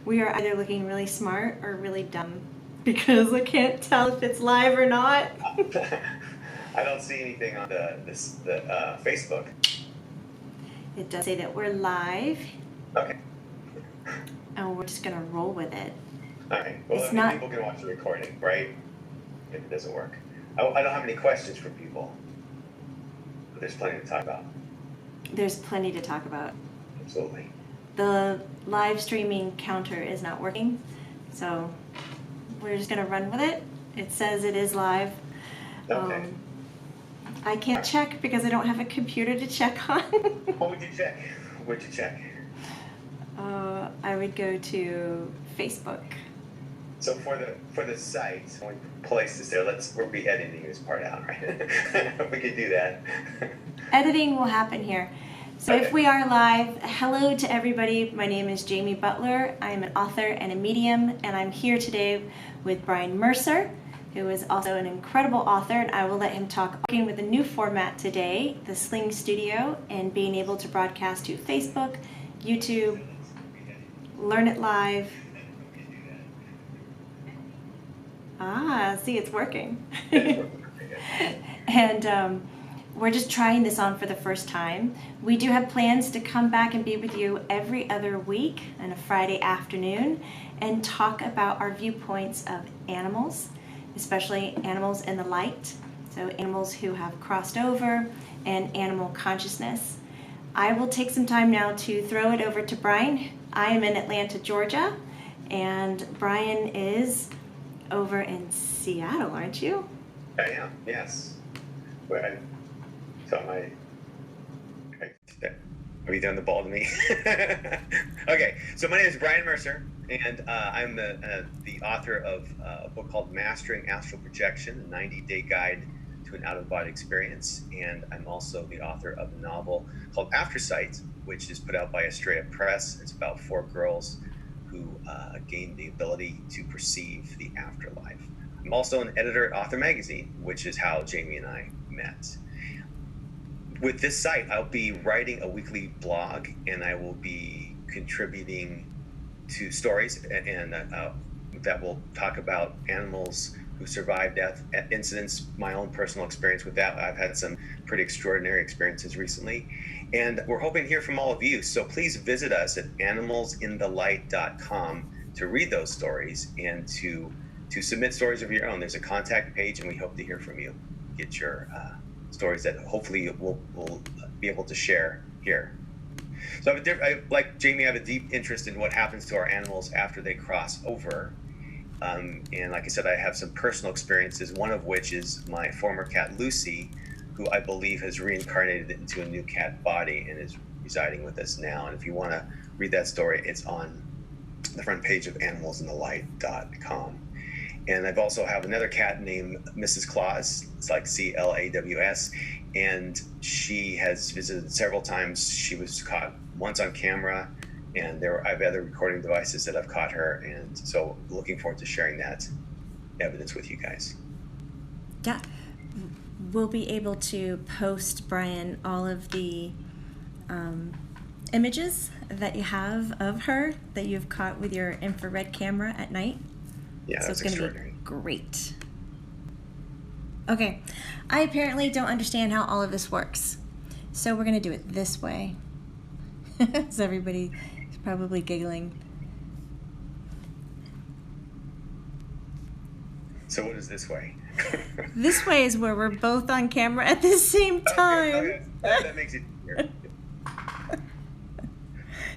We are either looking really smart or really dumb because I can't tell if it's live or not. I don't see anything on the Facebook. It does say that we're live, Okay. and we're just gonna roll with it. All right. Well, It's not- people can watch the recording, right? If it doesn't work. I don't have any questions for people, but there's plenty to talk about. There's plenty to talk about. Absolutely. The live streaming counter is not working, so we're just gonna run with it. It says it is live. Okay. I can't check because I don't have a computer to check on. What would you check? What'd you check? I would go to Facebook. So for the site, when we place this there, we'll be editing this part out, right? We could do that. Editing will happen here. So Okay. if we are live, hello to everybody. My name is Jamie Butler. I'm an author and a medium, and I'm here today with Brian Mercer, who is also an incredible author, and I will let him talk with a new format today, the Sling Studio, and being able to broadcast to Facebook, YouTube, Learn It Live. See, it's working. And we're just trying this on for the first time. We do have plans to come back and be with you every other week on a Friday afternoon and talk about our viewpoints of animals, especially animals in the light, so animals who have crossed over and animal consciousness. I will take some time now to throw it over to Brian. I am in Atlanta, Georgia, and Brian is over in Seattle, aren't you? I am, yes. Are you throwing the ball to me? Okay, so my name is Brian Mercer, and I'm the author of a book called Mastering Astral Projection, a 90-day guide to an out-of-body experience. And I'm also the author of a novel called Aftersight, which is put out by Estrella Press. It's about 4 girls who gain the ability to perceive the afterlife. I'm also an editor at Author Magazine, which is how Jamie and I met. With this site, I'll be writing a weekly blog, and I will be contributing to stories and that will talk about animals who survive death incidents, my own personal experience with that. I've had some pretty extraordinary experiences recently, and we're hoping to hear from all of you. So please visit us at animalsinthelight.com to read those stories and to submit stories of your own. There's a contact page, and we hope to hear from you. Get your stories that hopefully we'll be able to share here. So like Jamie, I have a deep interest in what happens to our animals after they cross over. And like I said, I have some personal experiences, one of which is my former cat, Lucy, who I believe has reincarnated into a new cat body and is residing with us now. And if you want to read that story, it's on the front page of animalsinthelight.com. And I've also have another cat named Mrs. Claus. It's like Claws, and she has visited several times. She was caught once on camera, and I have other recording devices that I've caught her, and so looking forward to sharing that evidence with you guys. Yeah, we'll be able to post, Brian, all of the images that you have of her that you've caught with your infrared camera at night. Yeah, so that's it's going to be great. Okay, I apparently don't understand how all of this works, so we're going to do it this way. So everybody is probably giggling. So what is this way? This way is where we're both on camera at the same time. Okay. That makes it easier.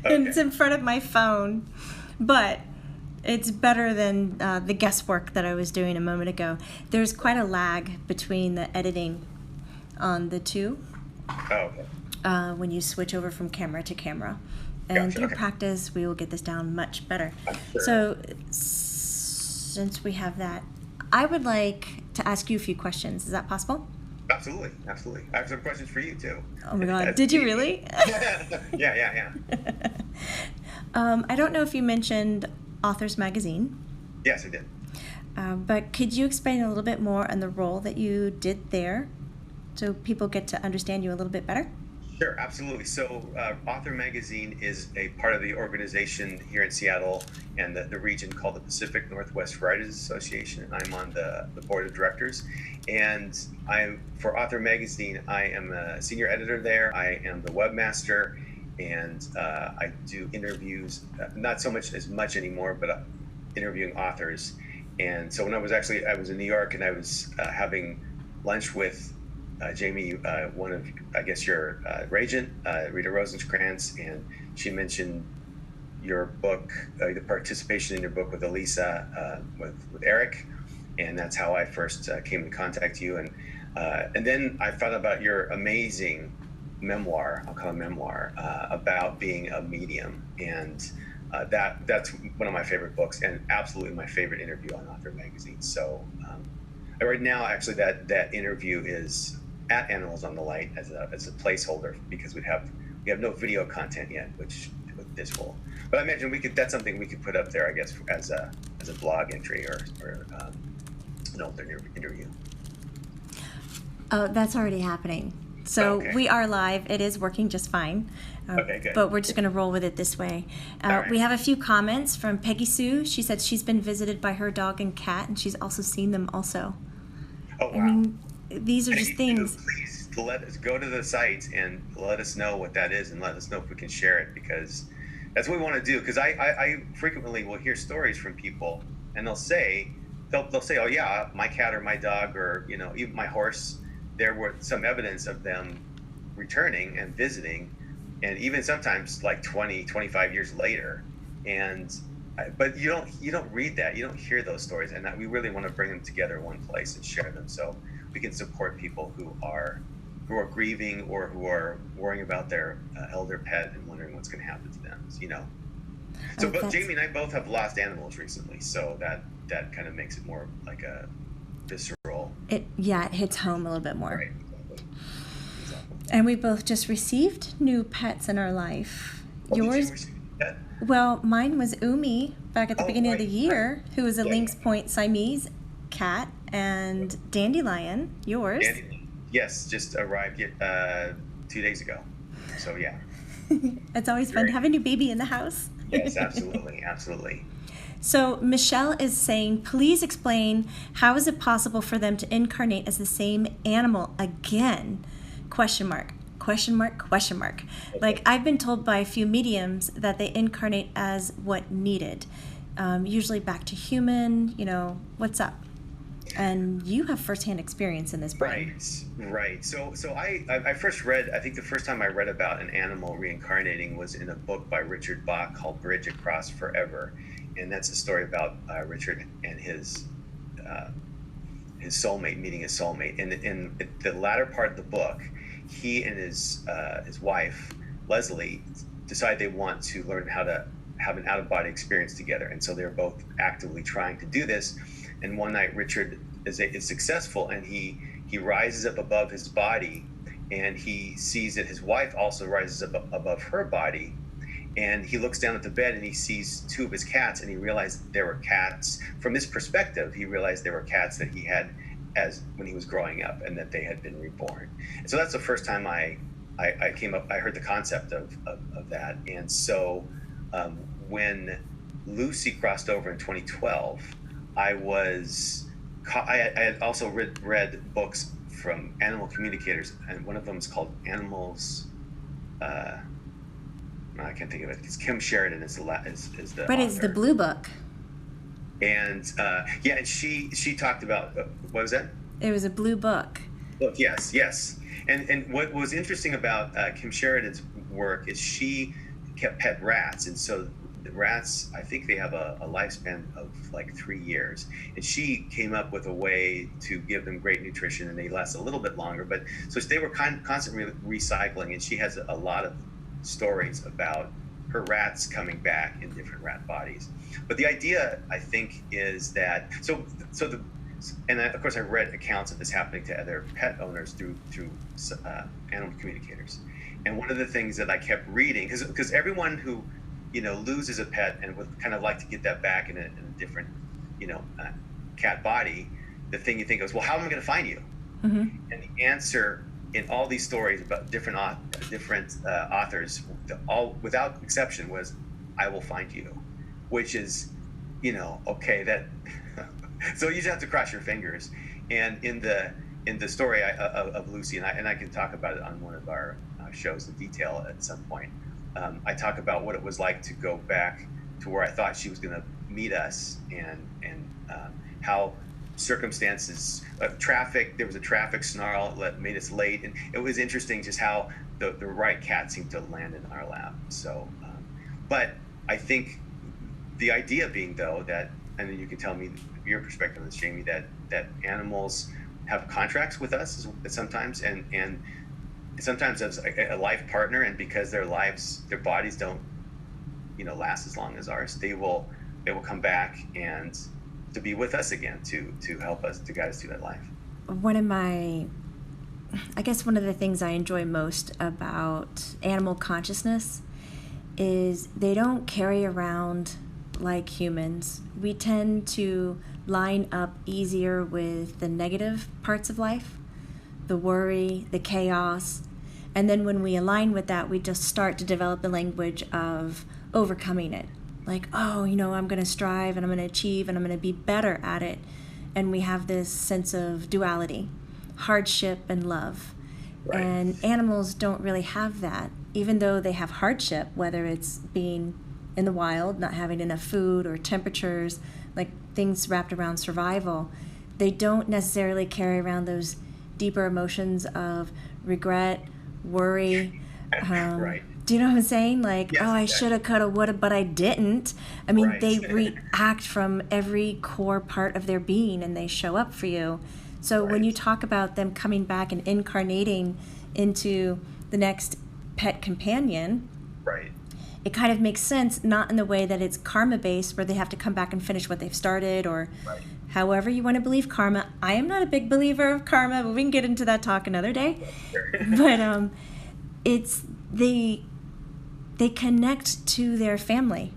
And it's in front of my phone, but it's better than the guesswork that I was doing a moment ago. There's quite a lag between the editing on the two. Oh, okay. When you switch over from camera to camera. And Gotcha, through okay. practice, we will get this down much better. Sure. So since we have that, I would like to ask you a few questions. Is that possible? Absolutely. I have some questions for you, too. Oh my God, did you really? Yeah. I don't know if you mentioned Authors Magazine. Yes, I did. But could you explain a little bit more on the role that you did there so people get to understand you a little bit better? Sure, absolutely. So, Author Magazine is a part of the organization here in Seattle and the region called the Pacific Northwest Writers Association, and I'm on the board of directors. And for Author Magazine, I am a senior editor there. I am the webmaster, and I do interviews, not so much as much anymore, but interviewing authors. And so when I was in New York, and I was having lunch with Jamie, one of, I guess, your regent, Rita Rosencrantz, and she mentioned your book, the participation in your book with Elisa, with Eric, and that's how I first came in contact with you. And then I found out about your amazing memoir, I'll call it memoir, about being a medium, and that's one of my favorite books, and absolutely my favorite interview on Author Magazine. So right now, actually, that interview is at Animals on the Light as a placeholder, because we have no video content yet, which with this will. But I imagine that's something we could put up there, I guess, as a blog entry or an older interview. Oh, that's already happening. So Okay. we are live. It is working just fine. Okay, good. But we're just going to roll with it this way. Right. We have a few comments from Peggy Sue. She said she's been visited by her dog and cat, and she's also seen them also. Oh, wow. I mean, these are just things. Please let us go to the site and let us know what that is, and let us know if we can share it, because that's what we want to do. Because I frequently will hear stories from people, and they'll say, oh yeah, my cat or my dog, or even my horse, there were some evidence of them returning and visiting, and even sometimes like 20-25 years later. But you don't read that, you don't hear those stories, and that we really want to bring them together in one place and share them, so we can support people who are grieving, or who are worrying about their elder pet and wondering what's going to happen to them. So both Jamie and I both have lost animals recently, so that kind of makes it more like a visceral. It hits home a little bit more. Right. Exactly. And we both just received new pets in our life. Yours? Did you receive a pet? Well, mine was Umi back at the beginning of the year, who was a Yeah. Lynx Point Siamese cat, and Dandelion, yours. Yes, just arrived 2 days ago. So yeah. It's always fun having a baby in the house. Yes, absolutely, absolutely. So Michelle is saying, please explain, how is it possible for them to incarnate as the same animal again? Question mark, question mark, question mark. Okay. Like, I've been told by a few mediums that they incarnate as what needed. Usually back to human, what's up? And you have firsthand experience in this, Brian. Right. So I first read, I think the first time I read about an animal reincarnating was in a book by Richard Bach called Bridge Across Forever. And that's a story about Richard and his soulmate, meeting his soulmate. And in the latter part of the book, he and his wife, Leslie, decide they want to learn how to have an out-of-body experience together. And so they're both actively trying to do this. And one night, Richard is successful, and he rises up above his body, and he sees that his wife also rises up above her body. And he looks down at the bed, and he sees two of his cats, and he realized there were cats. From this perspective, he realized there were cats that he had as when he was growing up, and that they had been reborn. And so that's the first time I heard the concept of that. And so when Lucy crossed over in 2012, I had also read books from animal communicators, and one of them is called Animals. I can't think of it. It's Kim Sheridan is the But author. it's the Blue Book. And and she talked about what was that? It was a Blue Book. Look, yes. And what was interesting about Kim Sheridan's work is she kept pet rats, and so the rats, I think they have a lifespan of like 3 years, and she came up with a way to give them great nutrition, and they last a little bit longer. But so they were constantly recycling, and she has a lot of stories about her rats coming back in different rat bodies. But the idea, I think, is that of course I read accounts of this happening to other pet owners through animal communicators. And one of the things that I kept reading, because everyone who loses a pet and would kind of like to get that back in a different cat body, the thing you think is, well, how am I going to find you? Mm-hmm. And the answer in all these stories about different authors, all without exception was, "I will find you," which is, okay, that. So you just have to cross your fingers. And in the story of Lucy, and I can talk about it on one of our shows in detail at some point. I talk about what it was like to go back to where I thought she was going to meet us, and how circumstances, there was a traffic snarl that made us late, and it was interesting just how the right cat seemed to land in our lap. So, but I think the idea being, though, that, and then you can tell me your perspective on this, Jamie, that animals have contracts with us sometimes, and sometimes as a life partner, and because their bodies don't last as long as ours, they will come back and to be with us again, to help us, to guide us through that life. One of the things I enjoy most about animal consciousness is they don't carry around like humans. We tend to line up easier with the negative parts of life, the worry, the chaos, and then when we align with that, we just start to develop the language of overcoming it. Like, I'm going to strive and I'm going to achieve and I'm going to be better at it. And we have this sense of duality, hardship and love. Right. And animals don't really have that, even though they have hardship, whether it's being in the wild, not having enough food or temperatures, like things wrapped around survival. They don't necessarily carry around those deeper emotions of regret, worry. Right. Do you know what I'm saying? Like, yes, I shoulda, coulda, woulda, but I didn't. I mean, right. They react from every core part of their being, and they show up for you. So right. When you talk about them coming back and incarnating into the next pet companion, right, it kind of makes sense, not in the way that it's karma-based, where they have to come back and finish what they've started, or right. However you want to believe karma. I am not a big believer of karma, but we can get into that talk another day. But they connect to their family,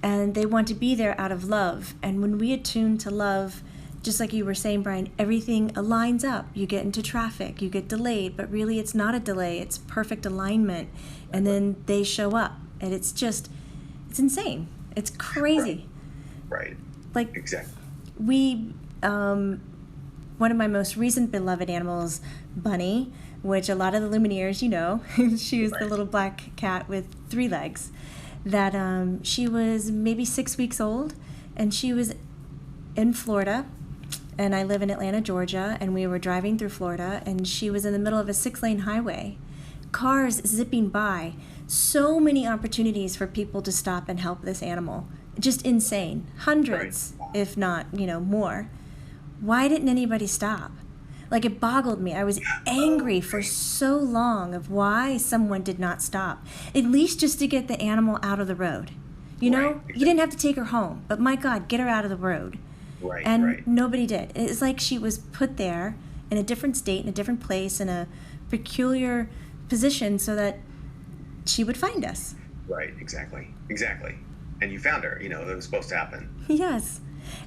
and they want to be there out of love. And when we attune to love, just like you were saying, Brian, everything aligns up. You get into traffic, you get delayed, but really it's not a delay, it's perfect alignment. And then they show up, and it's insane. It's crazy. Right. Like, exactly. One of my most recent beloved animals, Bunny, which a lot of the Lumineers, she was the little black cat with 3 legs, that she was maybe 6 weeks old, and she was in Florida, and I live in Atlanta, Georgia, and we were driving through Florida, and she was in the middle of a 6-lane highway, cars zipping by, so many opportunities for people to stop and help this animal. Just insane. Hundreds, if not, more. Why didn't anybody stop? Like, it boggled me. I was angry for so long of why someone did not stop. At least just to get the animal out of the road. You didn't have to take her home, but my God, get her out of the road. Right. And nobody did. It's like she was put there in a different state, in a different place, in a peculiar position so that she would find us. Right, exactly. And you found her, it was supposed to happen. Yes.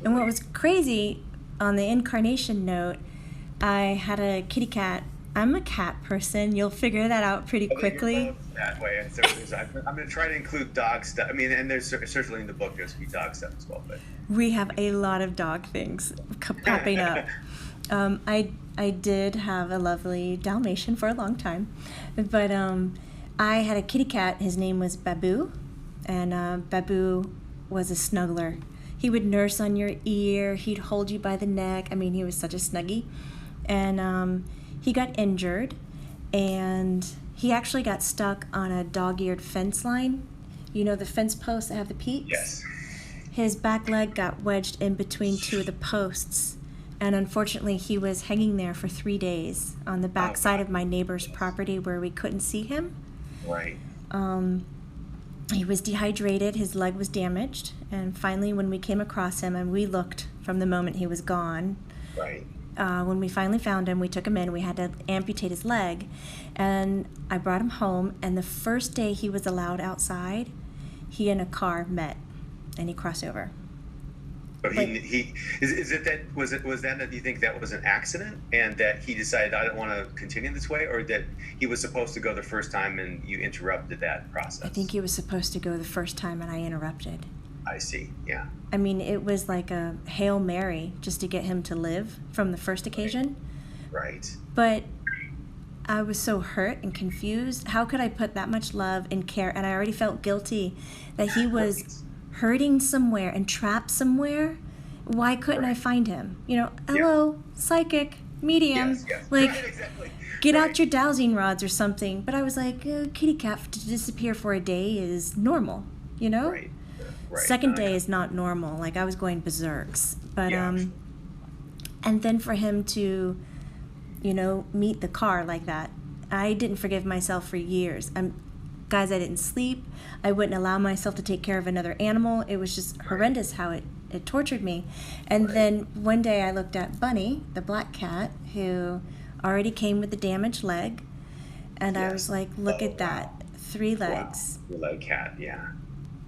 And what was crazy, on the incarnation note, I had a kitty cat. I'm a cat person. You'll figure that out pretty quickly. That way. I'm going to try to include dog stuff. I mean, and there's certainly in the book there's dog stuff as well. But we have a lot of dog things popping up. I did have a lovely Dalmatian for a long time, but I had a kitty cat. His name was Babu, and Babu was a snuggler. He would nurse on your ear. He'd hold you by the neck. I mean, he was such a snuggie. And he got injured, and he actually got stuck on a dog-eared fence line. The fence posts that have the peaks? Yes. His back leg got wedged in between 2 of the posts, and unfortunately he was hanging there for 3 days on the back side of my neighbor's property where we couldn't see him. Right. He was dehydrated, his leg was damaged, and finally when we came across him, and we looked from the moment he was gone, right. When we finally found him, we took him in, we had to amputate his leg, and I brought him home, and the first day he was allowed outside, he and a car met, and he crossed over. So he is it that was that you think that was an accident and that he decided I don't want to continue this way, or that he was supposed to go the first time and you interrupted that process? I think he was supposed to go the first time and I interrupted. I see. Yeah. I mean, it was like a Hail Mary just to get him to live from the first occasion. Right. But I was so hurt and confused. How could I put that much love and care? And I already felt guilty that he was hurting somewhere and trapped somewhere. Why couldn't I find him? You know, hello, psychic, medium, like, right, exactly. Get out your dowsing rods or something. But I was like, kitty cat to disappear for a day is normal, you know? Right. Second day is not normal. Like, I was going berserks. But, and then for him to, you know, meet the car like that, I didn't forgive myself for years. Guys, I didn't sleep. I wouldn't allow myself to take care of another animal. It was just horrendous how it tortured me. And then one day I looked at Bunny, the black cat, who already came with the damaged leg. And I was like, look at that. 3 legs. Wow. 3-leg cat, yeah.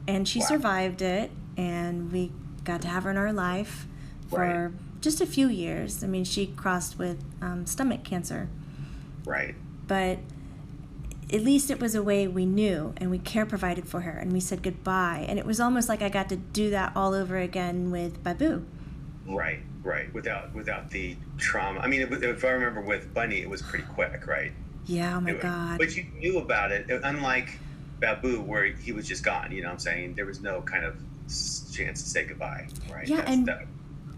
And she survived it. And we got to have her in our life for just a few years. I mean, she crossed with stomach cancer. Right. But at least it was a way we knew, and we care provided for her, and we said goodbye. And it was almost like I got to do that all over again with Babu. Right. Without the trauma. I mean, if I remember with Bunny, it was pretty quick, right? Yeah, oh my God. But you knew about it, unlike Babu, where he was just gone, you know what I'm saying? There was no kind of chance to say goodbye, right? Yeah,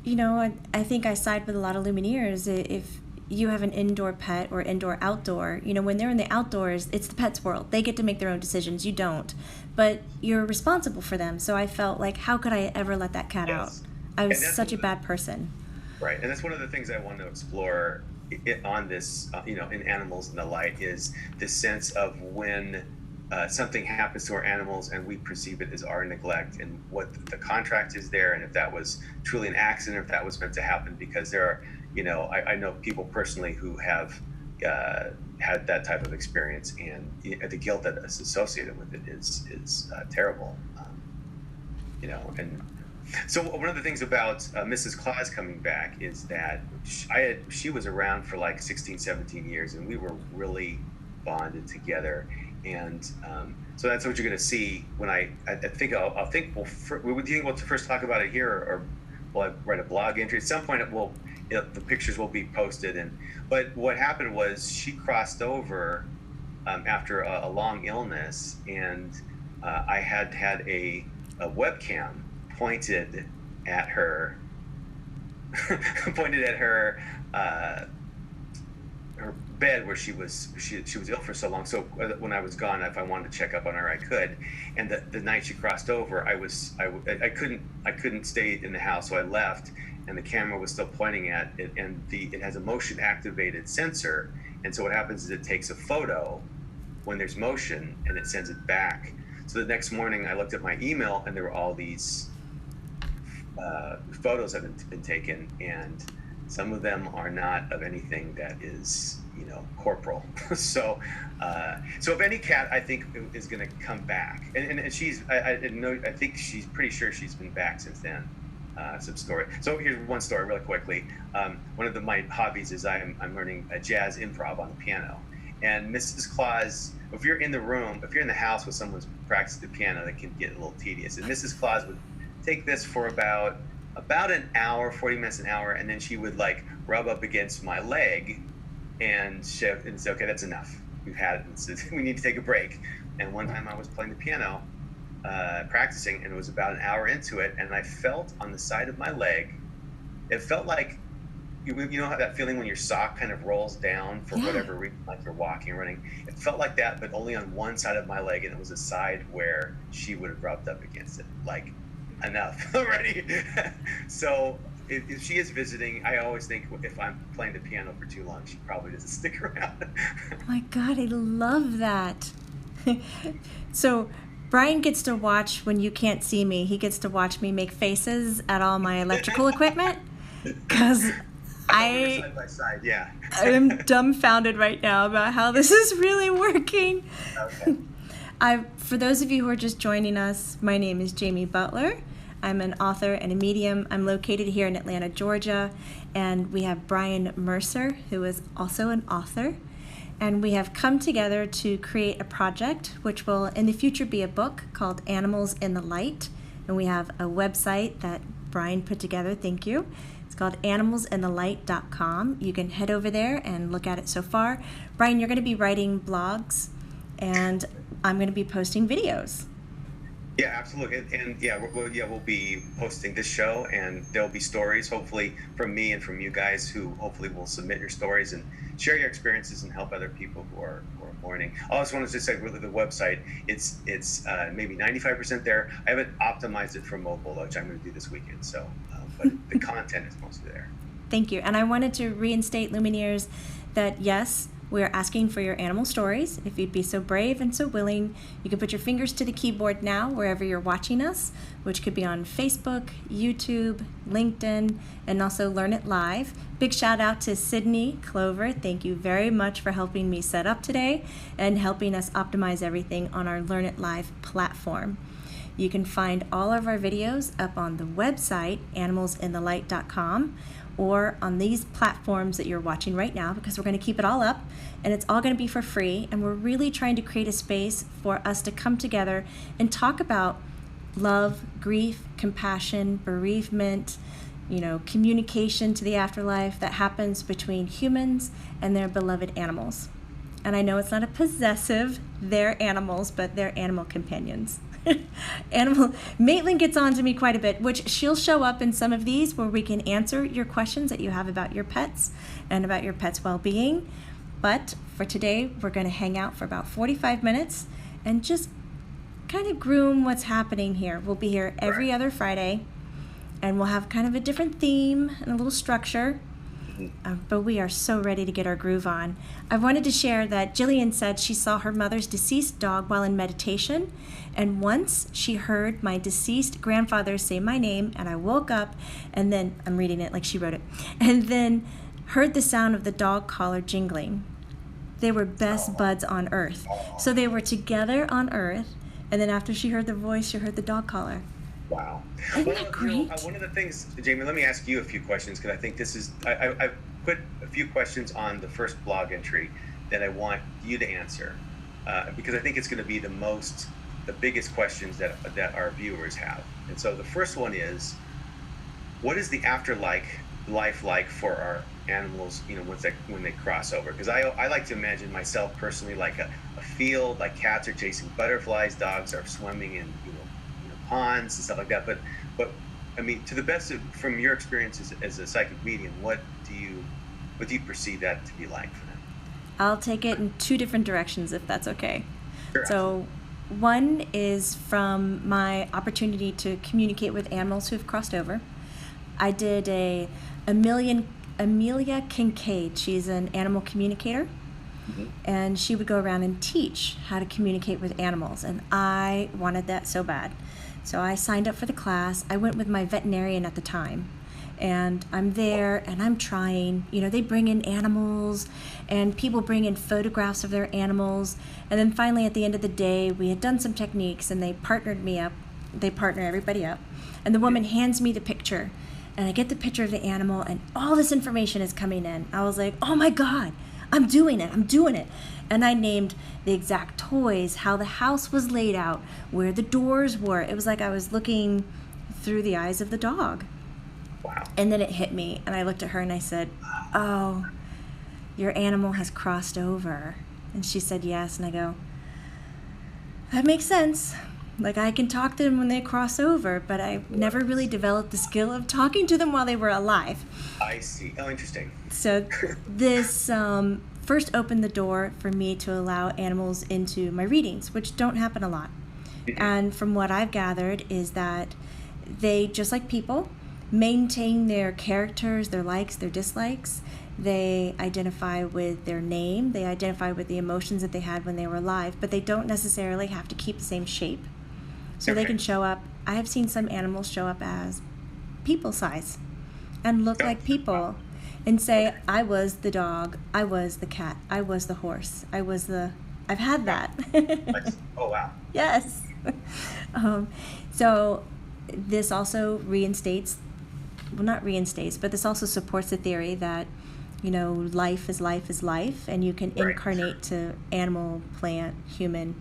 you know, I think I side with a lot of Lumineers. If you have an indoor pet or indoor-outdoor, you know, when they're in the outdoors, it's the pet's world. They get to make their own decisions. You don't. But you're responsible for them. So I felt like, how could I ever let that cat out? I was such a bad person. Right. And that's one of the things I want to explore on this, you know, in Animals in the Light, is this sense of when something happens to our animals and we perceive it as our neglect, and what the contract is there, and if that was truly an accident, or if that was meant to happen. Because there are, you know, I know people personally who have had that type of experience, and the guilt that is associated with it is terrible. You know, and so one of the things about Mrs. Claus coming back is that she was around for like 16, 17 years, and we were really bonded together. And so that's what you're going to see when I think I'll think do you think we'll first talk about it here, or will I write a blog entry at some point? The pictures will be posted. But what happened was she crossed over after a long illness, and I had a webcam pointed at her her bed, where she was ill for so long. So when I was gone, if I wanted to check up on her, I could. And the night she crossed over, I couldn't stay in the house, so I left, and the camera was still pointing at it, and it has a motion activated sensor. And so what happens is it takes a photo when there's motion, and it sends it back. So the next morning I looked at my email, and there were all these photos that had been taken, and some of them are not of anything that is, you know, corporal. So if any cat, I think, is going to come back, and she's, I think she's pretty sure she's been back since then. Some story. So here's one story really quickly. One of my hobbies is I'm learning jazz improv on the piano. And Mrs. Claus, if you're in the house with someone who's practicing the piano, that can get a little tedious. And Mrs. Claus would take this for about an hour, 40 minutes, an hour, and then she would like rub up against my leg and say, okay, that's enough. We've had it. So we need to take a break. And one time I was playing the piano, practicing, and it was about an hour into it, and I felt on the side of my leg, it felt like, you know how that feeling when your sock kind of rolls down for whatever reason, like you're walking or running? It felt like that, but only on one side of my leg, and it was a side where she would have rubbed up against it. Like, enough already. So if she is visiting, I always think if I'm playing the piano for too long, she probably doesn't stick around. Oh my God, I love that. So Brian gets to watch when you can't see me. He gets to watch me make faces at all my electrical equipment, because side by side, yeah. I'm dumbfounded right now about how this is really working. Okay. For those of you who are just joining us, my name is Jamie Butler. I'm an author and a medium. I'm located here in Atlanta, Georgia, and we have Brian Mercer, who is also an author. And we have come together to create a project which will in the future be a book called Animals in the Light. And we have a website that Brian put together, thank you. It's called animalsinthelight.com. You can head over there and look at it so far. Brian, you're going to be writing blogs, and I'm going to be posting videos. Yeah, absolutely. And we'll be posting this show, and there'll be stories, hopefully, from me and from you guys who hopefully will submit your stories and share your experiences and help other people who are mourning. I also wanted to say, really, the website, it's maybe 95% there. I haven't optimized it for mobile, which I'm going to do this weekend. So, but the content is mostly there. Thank you. And I wanted to reinstate Lumineers that yes, we're asking for your animal stories. If you'd be so brave and so willing, you can put your fingers to the keyboard now wherever you're watching us, which could be on Facebook, YouTube, LinkedIn, and also Learn It Live. Big shout out to Sydney Clover. Thank you very much for helping me set up today and helping us optimize everything on our Learn It Live platform. You can find all of our videos up on the website, animalsinthelight.com, or on these platforms that you're watching right now, because we're going to keep it all up and it's all going to be for free. And we're really trying to create a space for us to come together and talk about love, grief, compassion, bereavement, communication to the afterlife that happens between humans and their beloved animals. And I know it's not a possessive, they're animals, but they're animal companions. Maitland gets on to me quite a bit, which she'll show up in some of these where we can answer your questions that you have about your pets and about your pet's well-being. But for today, we're going to hang out for about 45 minutes and just kind of groom what's happening here. We'll be here every other Friday, and we'll have kind of a different theme and a little structure. But we are so ready to get our groove on. I wanted to share that Jillian said she saw her mother's deceased dog while in meditation, and once she heard my deceased grandfather say my name, and I woke up, and then, I'm reading it like she wrote it, and then heard the sound of the dog collar jingling. They were best buds on earth. So they were together on earth, and then after she heard the voice, she heard the dog collar. Wow. Isn't that great? One of the things, Jamie, let me ask you a few questions, because I think this is, I've put a few questions on the first blog entry that I want you to answer, because I think it's going to be the biggest questions that our viewers have. And so the first one is, what is the afterlife like for our animals, when they cross over? Because I like to imagine myself personally like a field, like cats are chasing butterflies, dogs are swimming in ponds and stuff like that. But I mean, to the best of, from your experience as a psychic medium, what do you perceive that to be like for them? I'll take it in two different directions if that's okay. Sure. So one is from my opportunity to communicate with animals who have crossed over. I did Amelia Kincaid. She's an animal communicator. Mm-hmm. And she would go around and teach how to communicate with animals, and I wanted that so bad. So I signed up for the class. I went with my veterinarian at the time, and I'm there and I'm trying. They bring in animals, and people bring in photographs of their animals, and then finally at the end of the day, we had done some techniques, and they partnered me up. They partner everybody up, and the woman hands me the picture, and I get the picture of the animal, and all this information is coming in. I was like, oh my God, I'm doing it. And I named the exact toys, how the house was laid out, where the doors were. It was like I was looking through the eyes of the dog. Wow. And then it hit me, and I looked at her and I said, oh, your animal has crossed over. And she said yes, and I go, that makes sense. Like, I can talk to them when they cross over, but I never really developed the skill of talking to them while they were alive. I see. Oh, interesting. So this first opened the door for me to allow animals into my readings, which don't happen a lot. Mm-hmm. And from what I've gathered is that they, just like people, maintain their characters, their likes, their dislikes. They identify with their name. They identify with the emotions that they had when they were alive, but they don't necessarily have to keep the same shape. So they can show up. I have seen some animals show up as people size and look like people and say, I was the dog, I was the cat, I was the horse, I've had that. Oh, wow. Yes. So this also reinstates, well, not reinstates, but this also supports the theory that, life is life is life, and you can incarnate to animal, plant, human.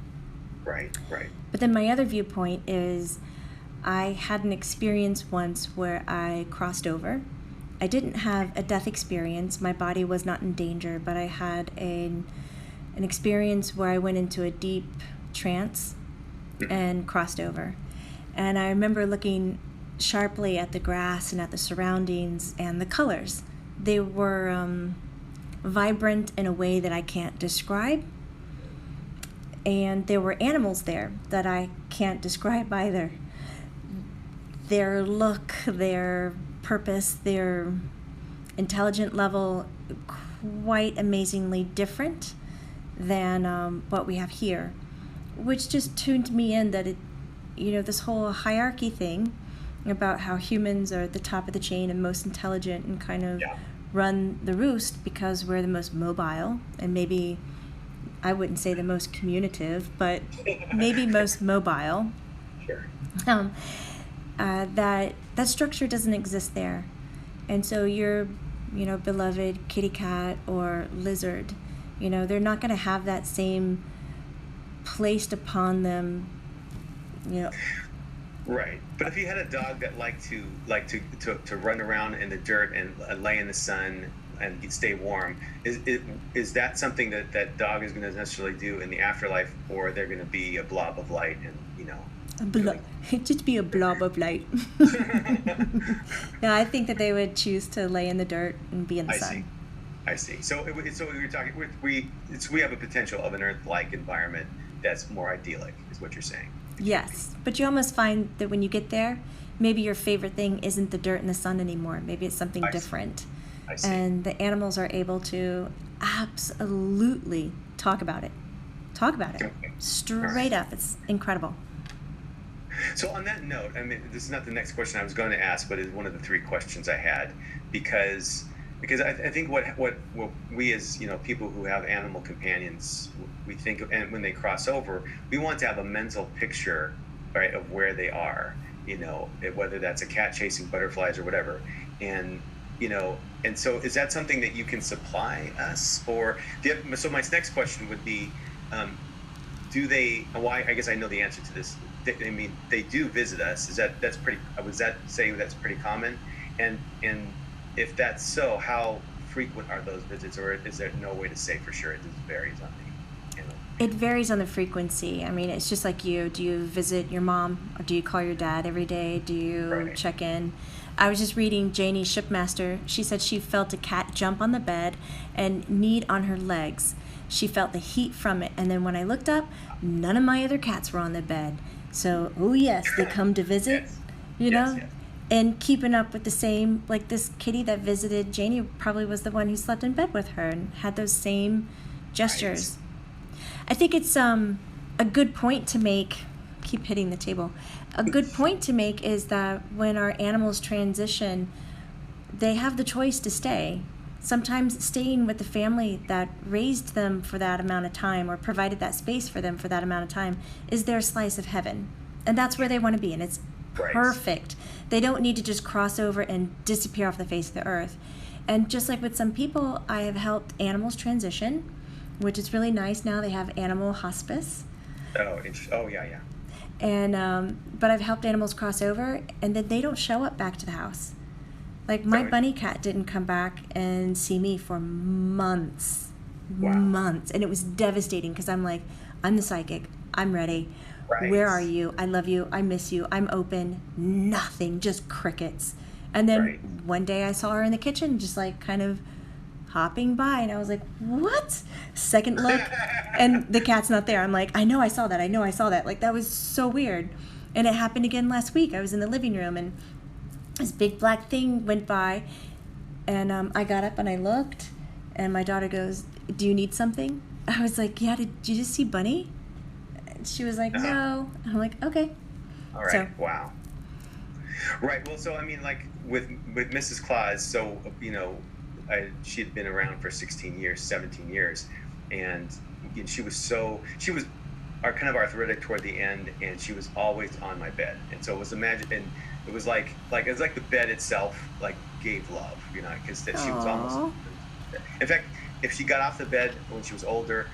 Right. But then my other viewpoint is I had an experience once where I crossed over. I didn't have a death experience. My body was not in danger, but I had an experience where I went into a deep trance and crossed over. And I remember looking sharply at the grass and at the surroundings and the colors. They were vibrant in a way that I can't describe. And there were animals there that I can't describe either. Their look, their purpose, their intelligent level, quite amazingly different than what we have here, which just tuned me in that this whole hierarchy thing about how humans are at the top of the chain and most intelligent and kind of run the roost because we're the most mobile, and maybe I wouldn't say the most communicative, but maybe most mobile. Sure. That structure doesn't exist there. And so your, beloved kitty cat or lizard, they're not going to have that same placed upon them, Right. But if you had a dog that liked to run around in the dirt and lay in the sun and stay warm, is that something that dog is going to necessarily do in the afterlife, or they're going to be a blob of light and just be a blob of light. No, I think that they would choose to lay in the dirt and be in the sun. I see. So we're talking. We have a potential of an Earth-like environment that's more idyllic, is what you're saying. Yes, but you almost find that when you get there, maybe your favorite thing isn't the dirt and the sun anymore. Maybe it's something different. I see. And the animals are able to absolutely talk about it. Straight up. It's incredible. So on that note, I mean, this is not the next question I was going to ask, but it's one of the three questions I had, because I think what we as people who have animal companions, we think, and when they cross over, we want to have a mental picture, right, of where they are, whether that's a cat chasing butterflies or whatever, and so is that something that you can supply us, or so my next question would be, do they? Why? I guess I know the answer to this. They do visit us. That's pretty? Would that say that's pretty common? And if that's so, how frequent are those visits, or is there no way to say for sure? It just varies on the. It varies on the frequency. I mean, it's just like you. Do you visit your mom, or do you call your dad every day? Do you check in? I was just reading Janie Shipmaster. She said she felt a cat jump on the bed and knead on her legs. She felt the heat from it. And then when I looked up, none of my other cats were on the bed. So, oh yes, they come to visit, Yes. And keeping up with the same, like this kitty that visited Janie probably was the one who slept in bed with her and had those same gestures. Right. I think it's a good point to make, keep hitting the table, a good point to make is that when our animals transition, they have the choice to stay. Sometimes staying with the family that raised them for that amount of time or provided that space for them for that amount of time is their slice of heaven. And that's where they want to be, and it's perfect. They don't need to just cross over and disappear off the face of the earth. And just like with some people, I have helped animals transition, which is really nice. Now they have animal hospice. Oh, interesting. Oh, yeah. And but I've helped animals cross over, and then they don't show up back to the house. Like my bunny cat didn't come back and see me for months. Months. And it was devastating because I'm like, I'm the psychic. I'm ready. Right. Where are you? I love you. I miss you. I'm open. Nothing. Just crickets. And then one day I saw her in the kitchen just like kind of hopping by, and I was like, what? Second look, and the cat's not there. I'm like, I know I saw that. Like, that was so weird. And it happened again last week. I was in the living room, and this big black thing went by, and I got up and I looked, and my daughter goes, do you need something? I was like, yeah, did you just see Bunny? And she was like, no. I'm like, okay. All right. So, wow. Right. Well, so I mean, like with Mrs. Claus, so she had been around for 16 years, 17 years, and she was kind of arthritic toward the end, and she was always on my bed. And so it was and it was like it was like the bed itself like gave love, you know, because she was almost. In fact, if she got off the bed when she was older,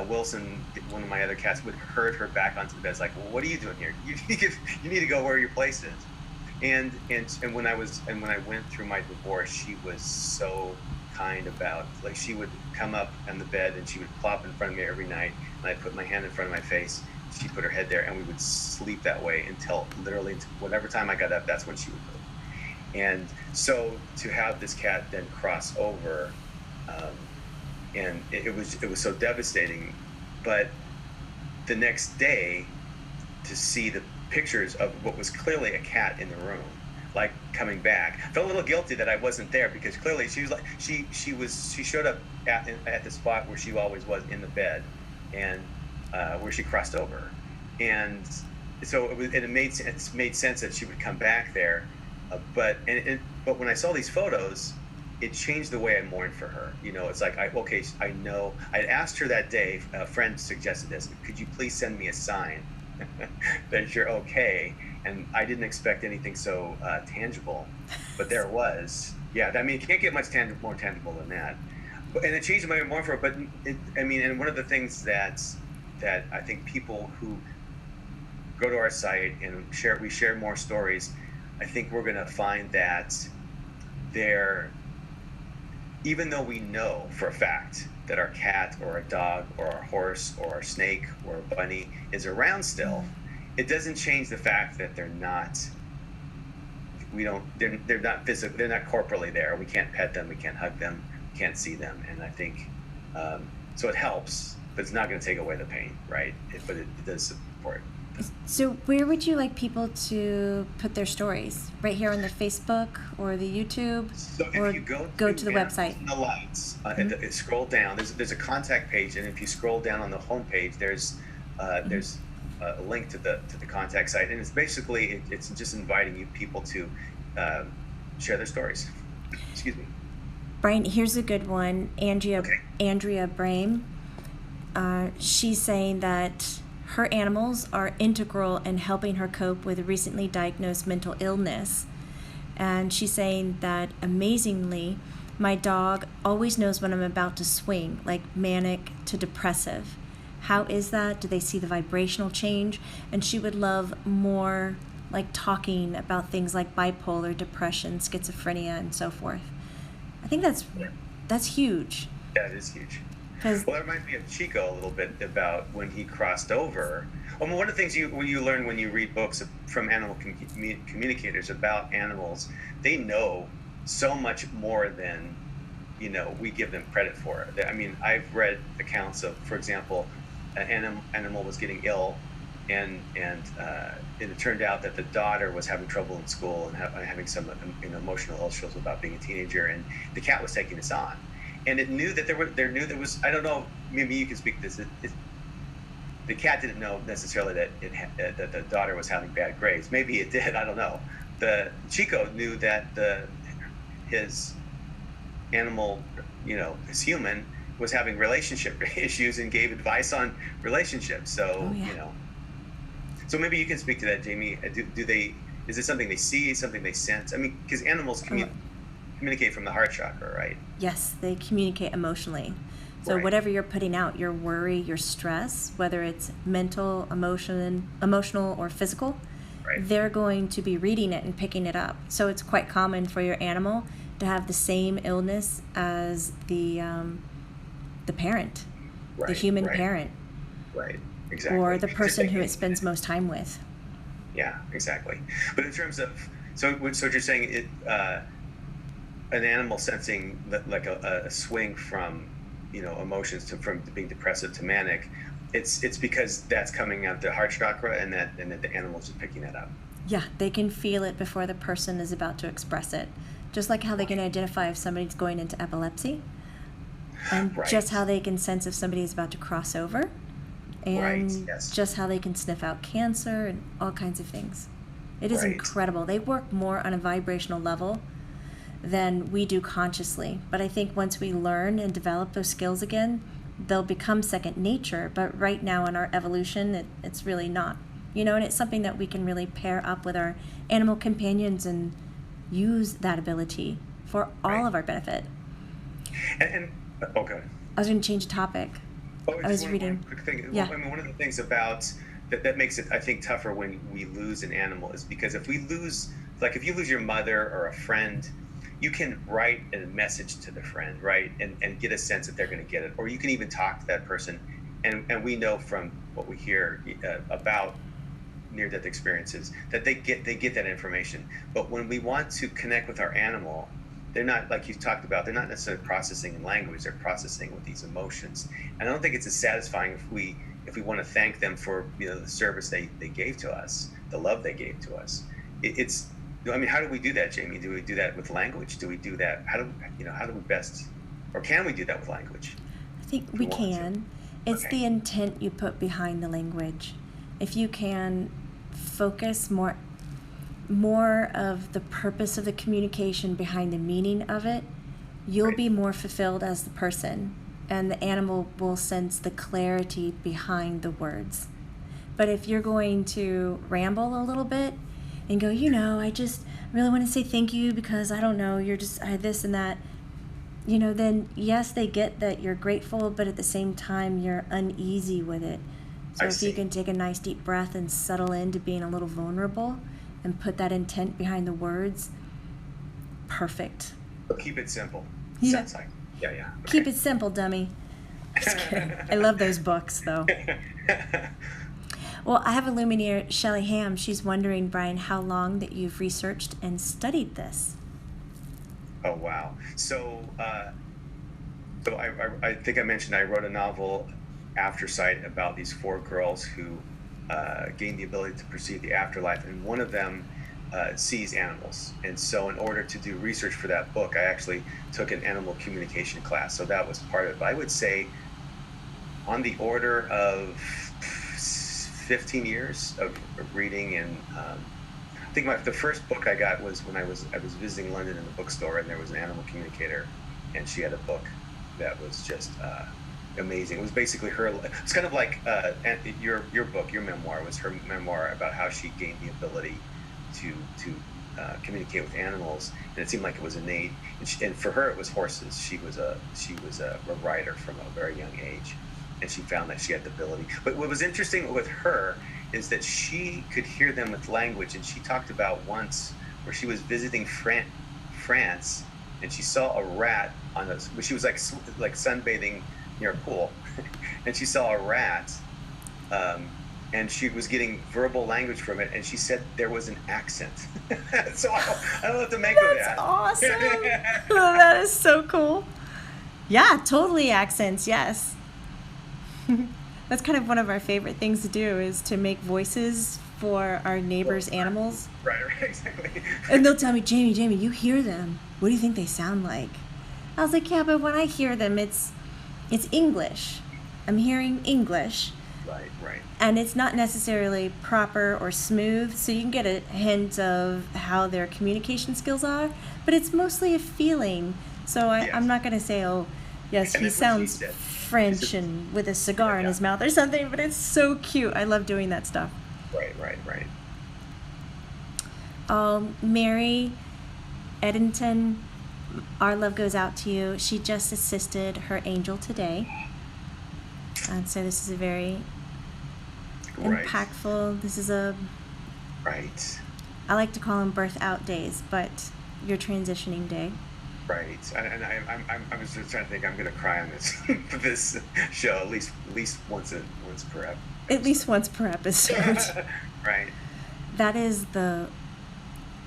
Wilson, one of my other cats, would herd her back onto the bed. It's like, well, what are you doing here? You need to go where your place is. And when I went through my divorce, she was so kind about, like, she would come up on the bed and she would plop in front of me every night, and I'd put my hand in front of my face. She'd put her head there, and we would sleep that way until literally whatever time I got up, that's when she would move. And so to have this cat then cross over, and it was so devastating. But the next day, to see the pictures of what was clearly a cat in the room, like coming back, I felt a little guilty that I wasn't there, because clearly she was like she showed up at the spot where she always was, in the bed, and where she crossed over, and so it made sense that she would come back there, but when I saw these photos, it changed the way I mourned for her. You know, it's like, I know. I asked her that day, a friend suggested this, could you please send me a sign that you're okay? And I didn't expect anything so tangible, but there it was. Yeah, I mean, it can't get much more tangible than that. And it changed the way I mourned for her, but and one of the things that I think people who go to our site and we share more stories, I think we're gonna find that even though we know for a fact that our cat or a dog or our horse or our snake or a bunny is around still, it doesn't change the fact that they're not physically, they're not corporally there. We can't pet them, we can't hug them, we can't see them. And I think, so it helps, but it's not going to take away the pain, right? But it does support. So where would you like people to put their stories? Right here on the Facebook or the YouTube? So or if you go to the website? In the lights, scroll down. There's a contact page, and if you scroll down on the home page, there's a link to the contact site, and it's basically it's just inviting you people to share their stories. Excuse me. Brian, here's a good one. Andrea Brame. She's saying that her animals are integral in helping her cope with a recently diagnosed mental illness. And she's saying that, amazingly, my dog always knows when I'm about to swing, like manic to depressive. How is that? Do they see the vibrational change? And she would love more, like, talking about things like bipolar, depression, schizophrenia, and so forth. I think that's huge. Yeah, it is huge. Well, it reminds me of Chico a little bit about when he crossed over. Well, one of the things you learn when you read books from animal communicators about animals, they know so much more than, we give them credit for. I mean, I've read accounts of, for example, an animal was getting ill, and it turned out that the daughter was having trouble in school and having some emotional issues about being a teenager, and the cat was taking this on. And it knew that there was, I don't know, maybe you can speak to this. The cat didn't know necessarily that the daughter was having bad grades. Maybe it did, I don't know. The Chico knew that his animal, his human, was having relationship issues and gave advice on relationships. So, so maybe you can speak to that, Jamie. Is it something they see, something they sense? I mean, because animals communicate from the heart chakra, right? Yes, they communicate emotionally. So whatever you're putting out, your worry, your stress, whether it's mental, emotional, or physical, they're going to be reading it and picking it up. So it's quite common for your animal to have the same illness as the parent, the human parent. Right, exactly. Or the person who it spends most time with. Yeah, exactly. But in terms of, so what you're saying, an animal sensing like a swing from emotions from being depressive to manic, it's because that's coming out the heart chakra, and that the animal's just picking that up. Yeah, they can feel it before the person is about to express it, just like how they can identify if somebody's going into epilepsy, and just how they can sense if somebody is about to cross over, and just how they can sniff out cancer and all kinds of things. It is incredible. They work more on a vibrational level than we do consciously. But I think once we learn and develop those skills again, they'll become second nature, but right now in our evolution, it's really not. And it's something that we can really pair up with our animal companions and use that ability for all of our benefit. And okay. I was going to change the topic. I was reading. One quick thing. Yeah. I mean, one of the things about that makes it, I think, tougher when we lose an animal is because if we lose, like if you lose your mother or a friend, you can write a message to the friend, right? And get a sense that they're going to get it. Or you can even talk to that person. And we know from what we hear about near-death experiences that they get that information. But when we want to connect with our animal, they're not, like you talked about, they're not necessarily processing in language, they're processing with these emotions. And I don't think it's as satisfying if we want to thank them for the service they gave to us, the love they gave to us. I mean, how do we do that, Jamie? Do we do that with language? Do we do that? How do we best, or can we do that with language? I think we can. It's the intent you put behind the language. If you can focus more of the purpose of the communication behind the meaning of it, you'll be more fulfilled as the person, and the animal will sense the clarity behind the words. But if you're going to ramble a little bit and go, I just really want to say thank you because I don't know, you're just this and that, then yes, they get that you're grateful, but at the same time you're uneasy with it. So if you can take a nice deep breath and settle into being a little vulnerable and put that intent behind the words, perfect. But keep it simple. Yeah. Sounds like. Yeah. Okay. Keep it simple, dummy. Just kidding. I love those books, though. Well, I have a Lumineer, Shelley Ham. She's wondering, Brian, how long that you've researched and studied this. Oh, wow. So I think I mentioned I wrote a novel, After Sight, about these 4 girls who gain the ability to perceive the afterlife, and one of them sees animals. And so in order to do research for that book, I actually took an animal communication class, so that was part of it. But I would say on the order of 15 years of reading, and I think the first book I got was when I was visiting London in the bookstore, and there was an animal communicator, and she had a book that was just amazing. It was basically her. It's kind of like your book, your memoir was her memoir about how she gained the ability to communicate with animals, and it seemed like it was innate. And for her, it was horses. She was a rider from a very young age, and she found that she had the ability. But what was interesting with her is that she could hear them with language, and she talked about once where she was visiting France, and she saw a rat she was like sunbathing near a pool, and she saw a rat, and she was getting verbal language from it, and she said there was an accent. So I don't know what to make of that. That's awesome. Oh, that is so cool. Yeah, totally accents, yes. That's kind of one of our favorite things to do, is to make voices for our neighbors' animals. Right, exactly. And they'll tell me, Jamie, you hear them. What do you think they sound like? I was like, yeah, but when I hear them, it's English. I'm hearing English. Right. And it's not necessarily proper or smooth, so you can get a hint of how their communication skills are, but it's mostly a feeling. So I'm not going to say, oh, yes, he sounds French and with a cigar in his mouth or something, but it's so cute. I love doing that stuff. Right. Mary Eddington, our love goes out to you. She just assisted her angel today. And so this is a very impactful, this is a, I like to call them birth out days, but your transitioning day. Right, and I was just trying to think. I'm going to cry on this show at least once per episode. At least once per episode. Right. That is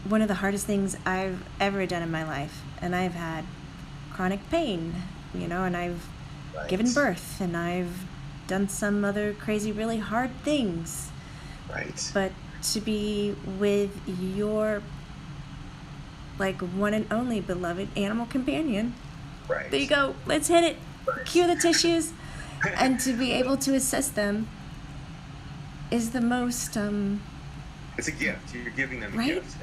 one of the hardest things I've ever done in my life, and I've had chronic pain, and I've given birth, and I've done some other crazy, really hard things. Right. But to be with your one and only beloved animal companion. Right. There you go. Let's hit it. Cue the tissues. And to be able to assist them is the most... it's a gift. You're giving them a gift.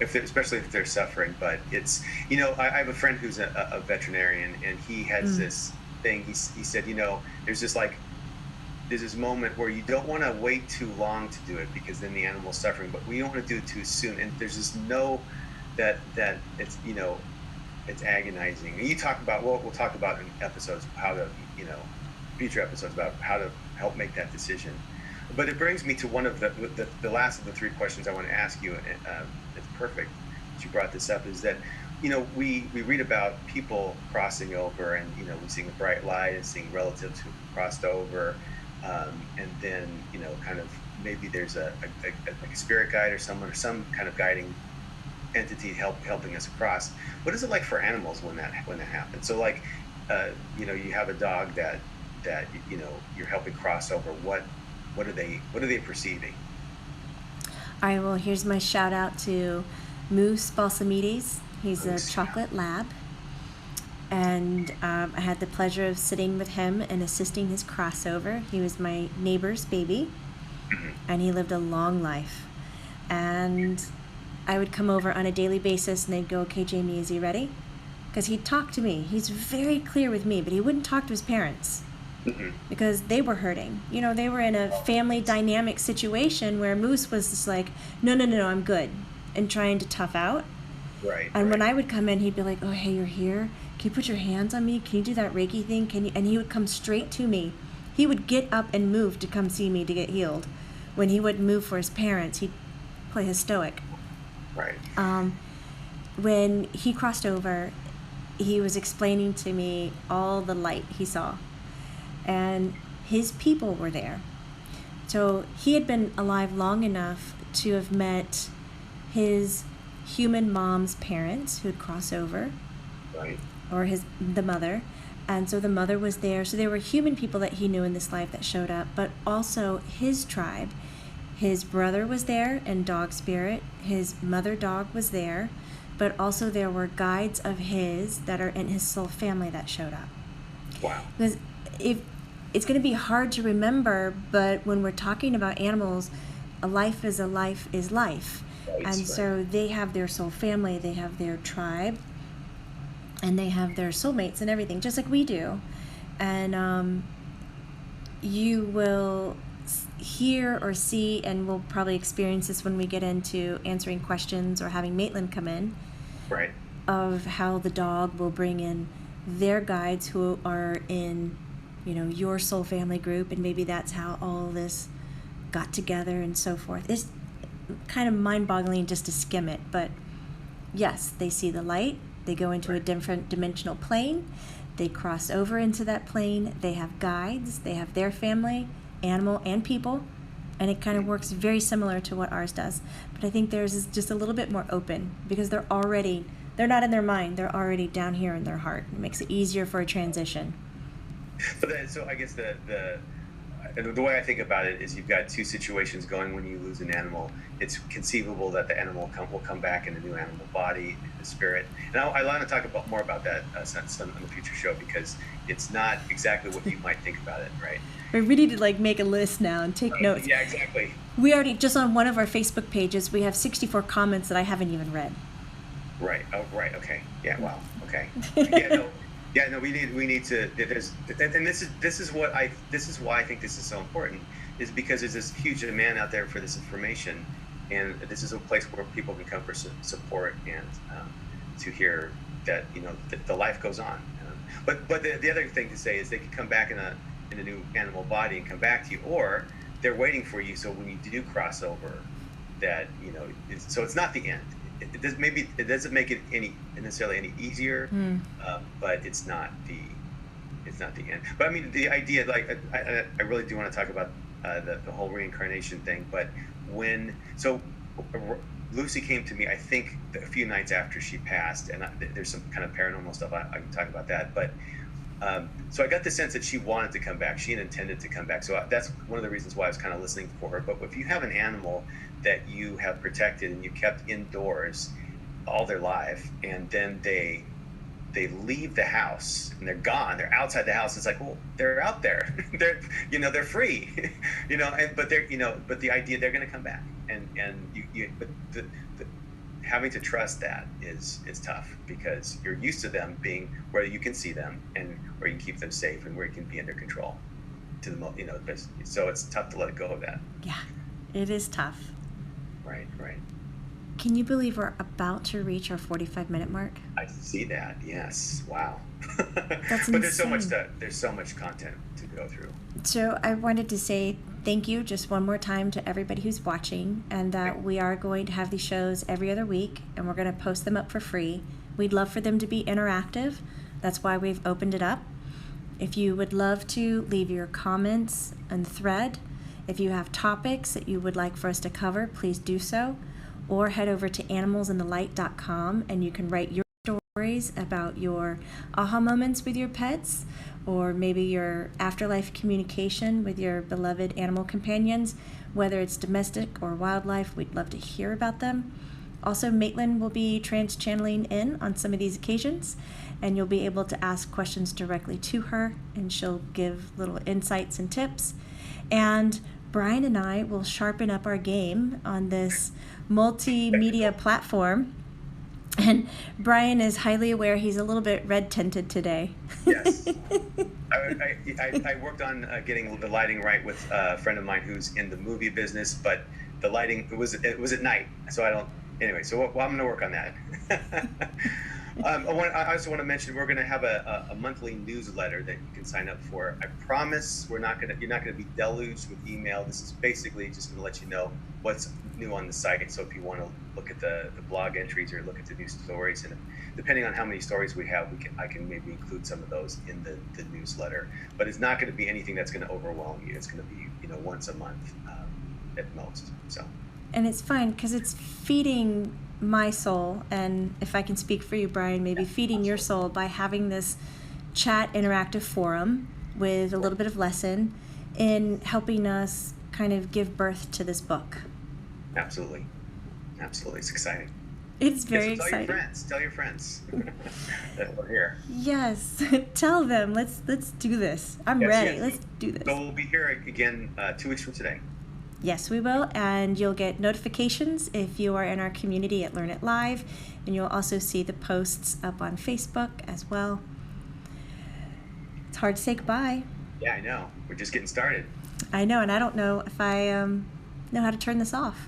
Especially if they're suffering. But it's, I have a friend who's a veterinarian, and he has this thing. He said, there's this moment where you don't want to wait too long to do it because then the animal's suffering, but we don't want to do it too soon. And there's this that it's, it's agonizing. And you talk about, we'll talk about in episodes how to, future episodes about how to help make that decision. But it brings me to one of the last of the three questions I want to ask you. It's perfect that you brought this up, is that, we read about people crossing over, and, we seeing a bright light and seeing relatives who crossed over. And then, kind of maybe there's a spirit guide or someone or some kind of guiding entity helping us across. What is it like for animals when that happens? So like, you have a dog that you're helping cross over. What are they perceiving? All right, well, here's my shout out to Moose Balsamides. He's a chocolate lab. And I had the pleasure of sitting with him and assisting his crossover. He was my neighbor's baby, and he lived a long life. And I would come over on a daily basis, and they'd go, "Okay, Jamie, is he ready?" Because he'd talk to me. He's very clear with me, but he wouldn't talk to his parents because they were hurting. They were in a family dynamic situation where Moose was just like, no, I'm good, and trying to tough out. Right. And when I would come in, he'd be like, "Oh, hey, you're here. Can you put your hands on me? Can you do that Reiki thing? Can you?" And he would come straight to me. He would get up and move to come see me to get healed. When he wouldn't move for his parents, he'd play his stoic. Right. When he crossed over, he was explaining to me all the light he saw. And his people were there. So he had been alive long enough to have met his human mom's parents who'd cross over. Right. Or the mother. And so the mother was there. So there were human people that he knew in this life that showed up, but also his tribe. His brother was there and dog spirit. His mother dog was there, but also there were guides of his that are in his soul family that showed up. Wow. Because if it's going to be hard to remember, but when we're talking about animals, a life is life. Right, And so they have their soul family, they have their tribe, and they have their soulmates and everything, just like we do. And you will hear or see, and we'll probably experience this when we get into answering questions or having Maitland come in, right, of how the dog will bring in their guides who are in, your soul family group, and maybe that's how all this got together and so forth. It's kind of mind-boggling just to skim it, but yes, they see the light, they go into a different dimensional plane, they cross over into that plane, they have guides, they have their family, animal and people, and it kind of works very similar to what ours does. But I think theirs is just a little bit more open because they're not in their mind, they're already down here in their heart. It makes it easier for a transition. So I guess the way I think about it is you've got two situations going when you lose an animal. It's conceivable that the animal will come back in a new animal body, the spirit. And I want to talk more about that on the future show, because it's not exactly what you might think about it, right? We need to make a list now and take notes. Yeah, exactly. We already, just on one of our Facebook pages, we have 64 comments that I haven't even read. Right. Oh, right. Okay. Yeah. Wow. Okay. Yeah. No. We need to. And this is why I think this is so important, is because there's this huge demand out there for this information, and this is a place where people can come for support and to hear that the life goes on. But the other thing to say is they can come back in a new animal body and come back to you, or they're waiting for you. So when you do cross over, that so it's not the end. It doesn't make it necessarily any easier, but it's not the end. But I mean, the idea, I really do want to talk about the whole reincarnation thing. But Lucy came to me, I think, a few nights after she passed, and there's some kind of paranormal stuff I can talk about that. But so I got the sense that she wanted to come back. She had intended to come back. So that's one of the reasons why I was kind of listening for her. But if you have an animal that you have protected and you kept indoors all their life, and then they leave the house and they're gone, they're outside the house, it's like, well, they're out there, they're free, but the idea they're going to come back, and having to trust that is tough, because you're used to them being where you can see them and where you can keep them safe and where you can be under control to the so it's tough to let go of that. Yeah, it is tough. Right. Can you believe we're about to reach our 45-minute mark? I see that. Yes. Wow. That's but insane. there's so much content to go through. So I wanted to say thank you just one more time to everybody who's watching, and that we are going to have these shows every other week, and we're going to post them up for free. We'd love for them to be interactive. That's why we've opened it up. If you would love to leave your comments on the thread, if you have topics that you would like for us to cover, please do so. Or head over to animalsinthelight.com and you can write your stories about your aha moments with your pets, or maybe your afterlife communication with your beloved animal companions, whether it's domestic or wildlife. We'd love to hear about them. Also, Maitland will be trans-channeling in on some of these occasions, and you'll be able to ask questions directly to her, and she'll give little insights and tips. And Brian and I will sharpen up our game on this multimedia platform. And Brian is highly aware he's a little bit red tinted today. Yes. I worked on getting the lighting right with a friend of mine who's in the movie business, but the lighting, it was at night, so I don't. Anyway, so I'm going to work on that. I also want to mention we're going to have a monthly newsletter that you can sign up for. I promise you're not going to be deluged with email. This is basically just going to let you know what's new on the site. So if you want to look at the blog entries or look at the new stories, and depending on how many stories we have, I can maybe include some of those in the newsletter. But it's not going to be anything that's going to overwhelm you. It's going to be once a month at most. So. And it's fine because it's feeding my soul, and if I can speak for you, Brian, maybe feeding your soul by having this chat interactive forum with a little bit of lesson in helping us kind of give birth to this book. Absolutely. It's exciting. It's very so exciting. Tell your friends that we're here. Yes, tell them. Let's do this. I'm ready. Yes. Let's do this. So we'll be here again 2 weeks from today. Yes, we will, and you'll get notifications if you are in our community at Learn It Live, and you'll also see the posts up on Facebook as well. It's hard to say goodbye. Yeah, I know. We're just getting started. I know, and I don't know if I know how to turn this off.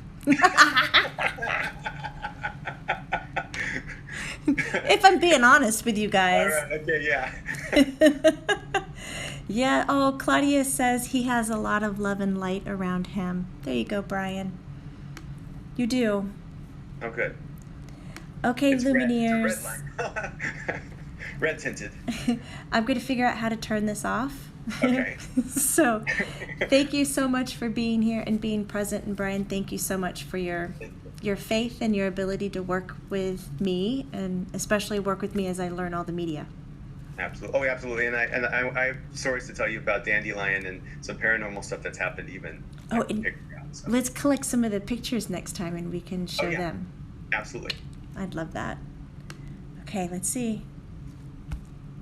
If I'm being honest with you guys. All right, okay, yeah. Yeah, oh, Claudia says he has a lot of love and light around him. There you go, Brian. You do. Oh, good. Okay, It's Lumineers. red red tinted. I'm going to figure out how to turn this off. Okay. So, thank you so much for being here and being present. And Brian, thank you so much for your faith and your ability to work with me, and especially work with me as I learn all the media. Absolutely. Oh, absolutely. And I have stories to tell you about Dandelion and some paranormal stuff that's happened even. Oh, and let's collect some of the pictures next time and we can show them. Absolutely. I'd love that. Okay, let's see.